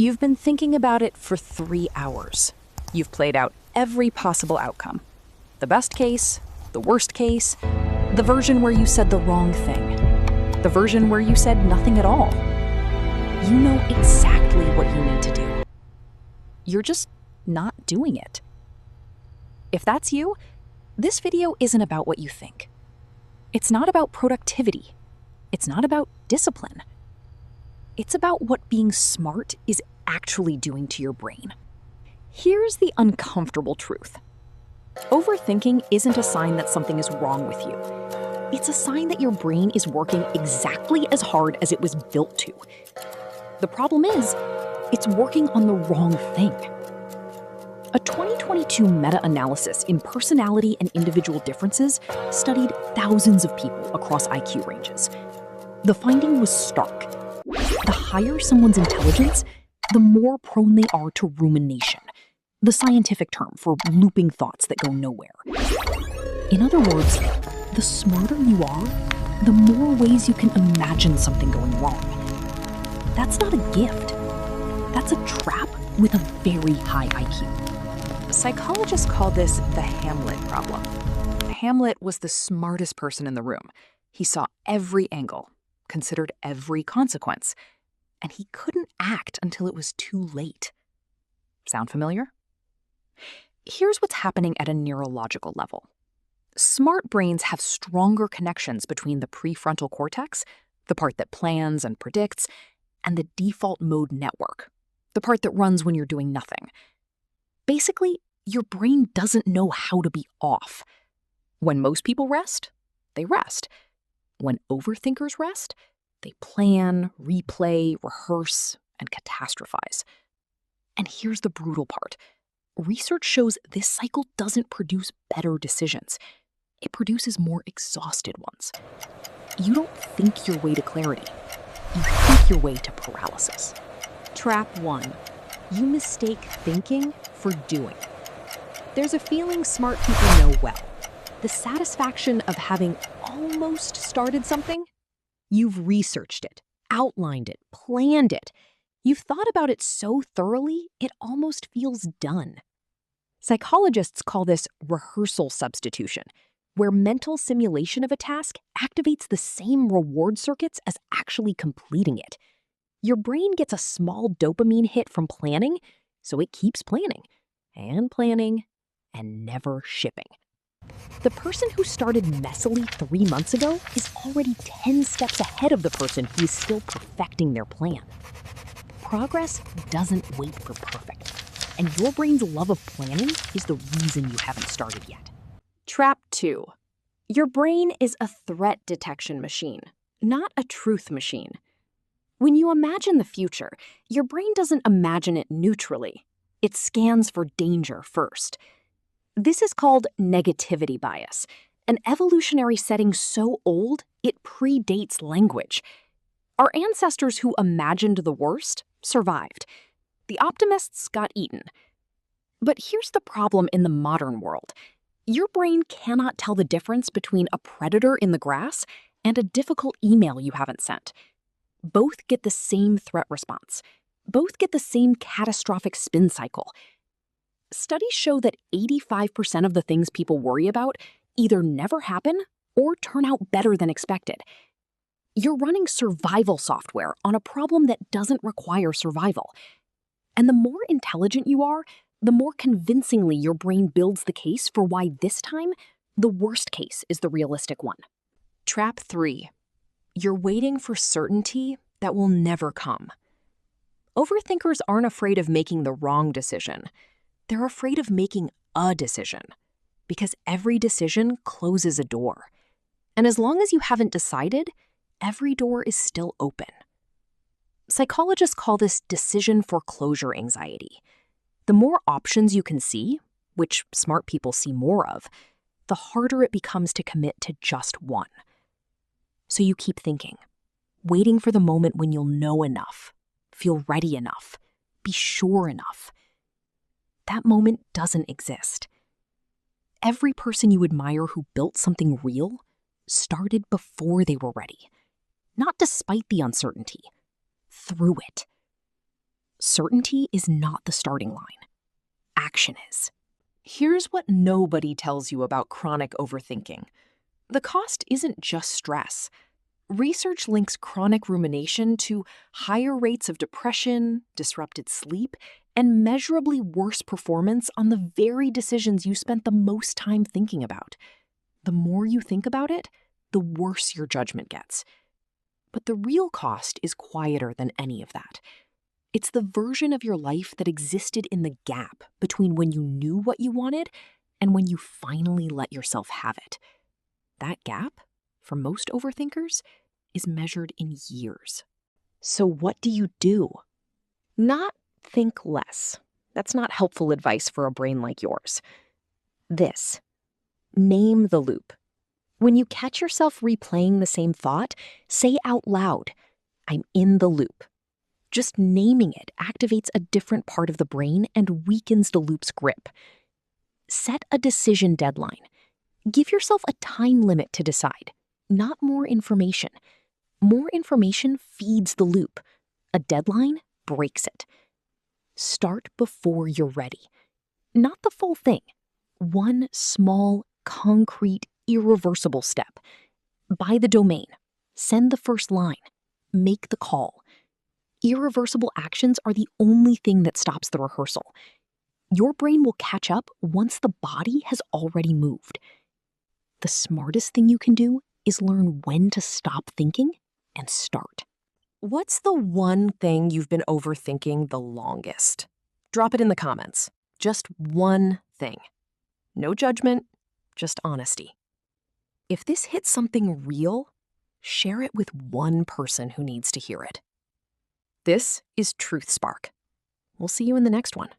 You've been thinking about it for 3 hours. You've played out every possible outcome. The best case, the worst case, the version where you said the wrong thing, the version where you said nothing at all. You know exactly what you need to do. You're just not doing it. If that's you, this video isn't about what you think. It's not about productivity. It's not about discipline. It's about what being smart is actually doing to your brain. Here's the uncomfortable truth. Overthinking isn't a sign that something is wrong with you. It's a sign that your brain is working exactly as hard as it was built to. The problem is, it's working on the wrong thing. A 2022 meta-analysis in personality and individual differences studied thousands of people across IQ ranges. The finding was stark. The higher someone's intelligence, the more prone they are to rumination, the scientific term for looping thoughts that go nowhere. In other words, the smarter you are, the more ways you can imagine something going wrong. That's not a gift. That's a trap with a very high IQ. Psychologists call this the Hamlet Problem. Hamlet was the smartest person in the room. He saw every angle, considered every consequence, and he couldn't act until it was too late. Sound familiar? Here's what's happening at a neurological level. Smart brains have stronger connections between the prefrontal cortex, the part that plans and predicts, and the default mode network, the part that runs when you're doing nothing. Basically, your brain doesn't know how to be off. When most people rest, they rest. When overthinkers rest, they plan, replay, rehearse, and catastrophize. And here's the brutal part. Research shows this cycle doesn't produce better decisions. It produces more exhausted ones. You don't think your way to clarity. You think your way to paralysis. Trap 1. You mistake thinking for doing. There's a feeling smart people know well. The satisfaction of having almost started something. You've researched it, outlined it, planned it. You've thought about it so thoroughly, it almost feels done. Psychologists call this rehearsal substitution, where mental simulation of a task activates the same reward circuits as actually completing it. Your brain gets a small dopamine hit from planning, so it keeps planning, and never shipping. The person who started messily 3 months ago is already 10 steps ahead of the person who is still perfecting their plan. Progress doesn't wait for perfect, and your brain's love of planning is the reason you haven't started yet. Trap 2. Your brain is a threat detection machine, not a truth machine. When you imagine the future, your brain doesn't imagine it neutrally. It scans for danger first. This is called negativity bias, an evolutionary setting so old it predates language. Our ancestors who imagined the worst survived. The optimists got eaten. But here's the problem in the modern world. Your brain cannot tell the difference between a predator in the grass and a difficult email you haven't sent. Both get the same threat response. Both get the same catastrophic spin cycle. Studies show that 85% of the things people worry about either never happen or turn out better than expected. You're running survival software on a problem that doesn't require survival. And the more intelligent you are, the more convincingly your brain builds the case for why this time, the worst case is the realistic one. Trap 3. You're waiting for certainty that will never come. Overthinkers aren't afraid of making the wrong decision. They're afraid of making a decision, because every decision closes a door. And as long as you haven't decided, every door is still open. Psychologists call this decision foreclosure anxiety. The more options you can see, which smart people see more of, the harder it becomes to commit to just one. So you keep thinking, waiting for the moment when you'll know enough, feel ready enough, be sure enough. That moment doesn't exist. Every person you admire who built something real started before they were ready, not despite the uncertainty, through it. certainty is not the starting line. Action is. Here's what nobody tells you about chronic overthinking. The cost isn't just stress. Research links chronic rumination to higher rates of depression, disrupted sleep, and measurably worse performance on the very decisions you spent the most time thinking about. The more you think about it, the worse your judgment gets. But the real cost is quieter than any of that. It's the version of your life that existed in the gap between when you knew what you wanted and when you finally let yourself have it. That gap, for most overthinkers, is measured in years. So what do you do? Not think less. That's not helpful advice for a brain like yours. This. Name the loop. When you catch yourself replaying the same thought, say out loud, "I'm in the loop." Just naming it activates a different part of the brain and weakens the loop's grip. Set a decision deadline. Give yourself a time limit to decide, not more information. More information feeds the loop. A deadline breaks it. Start before you're ready. Not the full thing. One small, concrete, irreversible step. Buy the domain. Send the first line. Make the call. Irreversible actions are the only thing that stops the rehearsal. Your brain will catch up once the body has already moved. The smartest thing you can do is learn when to stop thinking and start. What's the one thing you've been overthinking the longest? Drop it in the comments. Just one thing. No judgment, just honesty. If this hits something real, share it with one person who needs to hear it. This is Truth Spark. We'll see you in the next one.